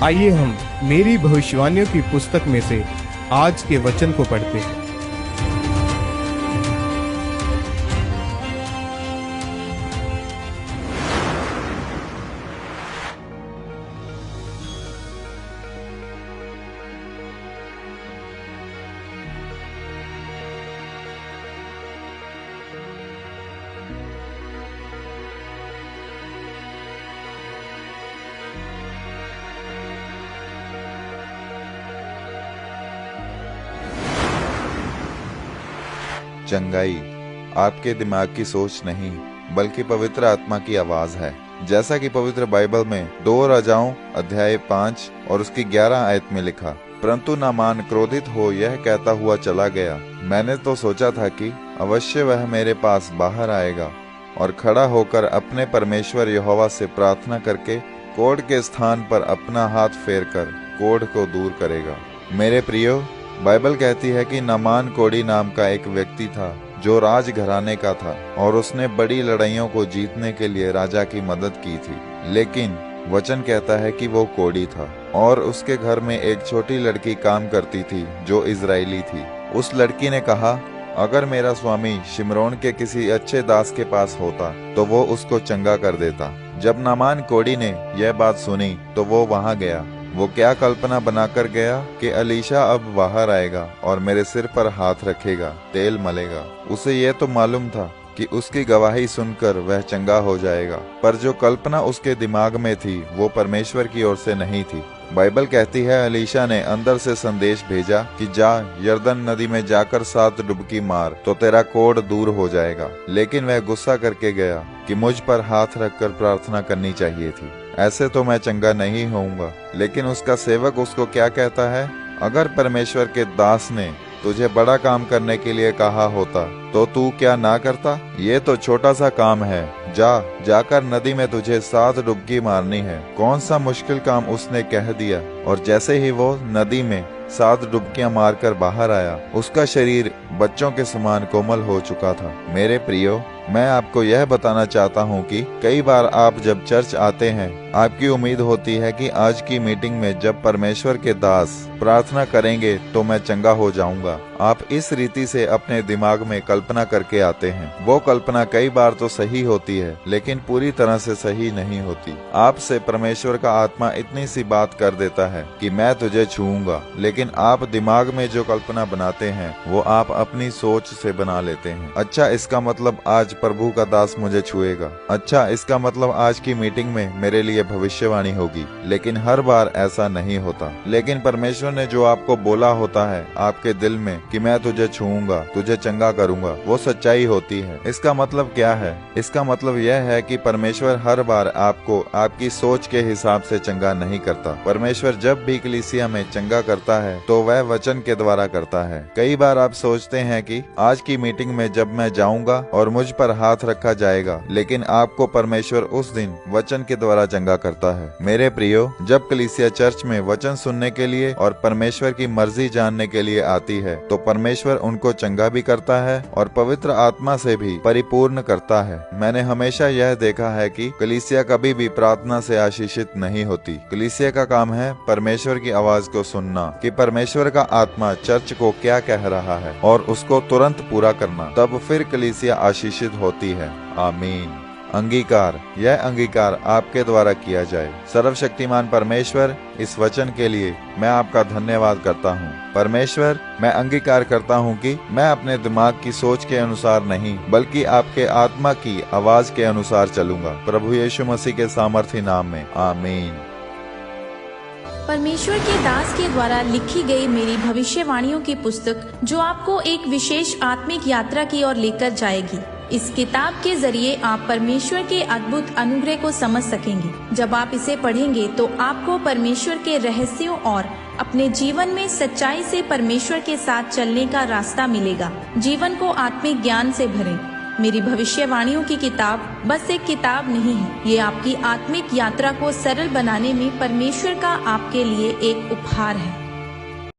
आइए हम मेरी भविष्यवाणियों की पुस्तक में से आज के वचन को पढ़ते हैं। चंगाई आपके दिमाग की सोच नहीं बल्कि पवित्र आत्मा की आवाज है। जैसा कि पवित्र बाइबल में 2 राजाओं अध्याय 5 और उसकी 11 आयत में लिखा, परंतु नामान क्रोधित हो यह कहता हुआ चला गया, मैंने तो सोचा था कि अवश्य वह मेरे पास बाहर आएगा और खड़ा होकर अपने परमेश्वर यहोवा से प्रार्थना करके कोढ़ के स्थान पर अपना हाथ फेरकर कोढ़ को दूर करेगा। मेरे प्रियो, बाइबल कहती है कि नामान कोढ़ी नाम का एक व्यक्ति था जो राज घराने का था और उसने बड़ी लड़ाइयों को जीतने के लिए राजा की मदद की थी। लेकिन वचन कहता है कि वो कोढ़ी था और उसके घर में एक छोटी लड़की काम करती थी जो इजरायली थी। उस लड़की ने कहा, अगर मेरा स्वामी शिमरोन के किसी अच्छे दास के पास होता तो वो उसको चंगा कर देता। जब नामान कोढ़ी ने यह बात सुनी तो वो वहां गया। वो क्या कल्पना बनाकर गया कि अलीशा अब बाहर आएगा और मेरे सिर पर हाथ रखेगा, तेल मलेगा। उसे ये तो मालूम था कि उसकी गवाही सुनकर वह चंगा हो जाएगा, पर जो कल्पना उसके दिमाग में थी वो परमेश्वर की ओर से नहीं थी। बाइबल कहती है, अलीशा ने अंदर से संदेश भेजा कि जा यरदन नदी में जाकर 7 डुबकी मार तो तेरा कोढ़ दूर हो जाएगा। लेकिन वह गुस्सा करके गया कि मुझ पर हाथ रखकर प्रार्थना करनी चाहिए थी, ऐसे तो मैं चंगा नहीं होऊंगा। लेकिन उसका सेवक उसको क्या कहता है, अगर परमेश्वर के दास ने तुझे बड़ा काम करने के लिए कहा होता तो तू क्या ना करता? ये तो छोटा सा काम है, जाकर नदी में तुझे 7 डुबकी मारनी है। कौन सा मुश्किल काम उसने कह दिया। और जैसे ही वो नदी में 7 डुबकियां मारकर बाहर आया, उसका शरीर बच्चों के समान कोमल हो चुका था। मेरे प्रियो, मैं आपको यह बताना चाहता हूँ कि कई बार आप जब चर्च आते हैं, आपकी उम्मीद होती है कि आज की मीटिंग में जब परमेश्वर के दास प्रार्थना करेंगे तो मैं चंगा हो जाऊंगा। आप इस रीति से अपने दिमाग में कल्पना करके आते हैं। वो कल्पना कई बार तो सही होती है लेकिन पूरी तरह से सही नहीं होती। आपसे परमेश्वर का आत्मा इतनी सी बात कर देता है कि मैं तुझे छूऊंगा, लेकिन आप दिमाग में जो कल्पना बनाते हैं वो आप अपनी सोच से बना लेते हैं। अच्छा, इसका मतलब आज प्रभु का दास मुझे छुएगा। अच्छा, इसका मतलब आज की मीटिंग में मेरे लिए भविष्यवाणी होगी। लेकिन हर बार ऐसा नहीं होता। लेकिन परमेश्वर ने जो आपको बोला होता है आपके दिल में कि मैं तुझे छूऊंगा, तुझे चंगा करूंगा, वो सच्चाई होती है। इसका मतलब क्या है? इसका मतलब यह है कि परमेश्वर हर बार आपको आपकी सोच के हिसाब से चंगा नहीं करता। परमेश्वर जब भी कलीसिया में चंगा करता है तो वह वचन के द्वारा करता है। कई बार आप सोचते हैं कि आज की मीटिंग में जब मैं जाऊंगा और मुझ पर हाथ रखा जाएगा, लेकिन आपको परमेश्वर उस दिन वचन के द्वारा चंगा करता है। मेरे प्रियो, जब कलीसिया चर्च में वचन सुनने के लिए और परमेश्वर की मर्जी जानने के लिए आती है तो परमेश्वर उनको चंगा भी करता है और पवित्र आत्मा से भी परिपूर्ण करता है। मैंने हमेशा यह देखा है कि कलीसिया कभी भी प्रार्थना से आशीषित नहीं होती। कलीसिया का काम है परमेश्वर की आवाज को सुनना कि परमेश्वर का आत्मा चर्च को क्या कह रहा है और उसको तुरंत पूरा करना, तब फिर कलीसिया आशीषित होती है। आमीन। अंगीकार, यह अंगीकार आपके द्वारा किया जाए। सर्वशक्तिमान परमेश्वर, इस वचन के लिए मैं आपका धन्यवाद करता हूँ। परमेश्वर, मैं अंगीकार करता हूँ कि मैं अपने दिमाग की सोच के अनुसार नहीं बल्कि आपके आत्मा की आवाज के अनुसार चलूंगा। प्रभु यीशु मसीह के सामर्थी नाम में, आमीन। परमेश्वर के दास के द्वारा लिखी गई मेरी भविष्यवाणियों की पुस्तक जो आपको एक विशेष आत्मिक यात्रा की ओर लेकर जाएगी। इस किताब के जरिए आप परमेश्वर के अद्भुत अनुग्रह को समझ सकेंगे। जब आप इसे पढ़ेंगे तो आपको परमेश्वर के रहस्यों और अपने जीवन में सच्चाई से परमेश्वर के साथ चलने का रास्ता मिलेगा। जीवन को आत्मिक ज्ञान से भरें। मेरी भविष्यवाणियों की किताब बस एक किताब नहीं है, ये आपकी आत्मिक यात्रा को सरल बनाने में परमेश्वर का आपके लिए एक उपहार है।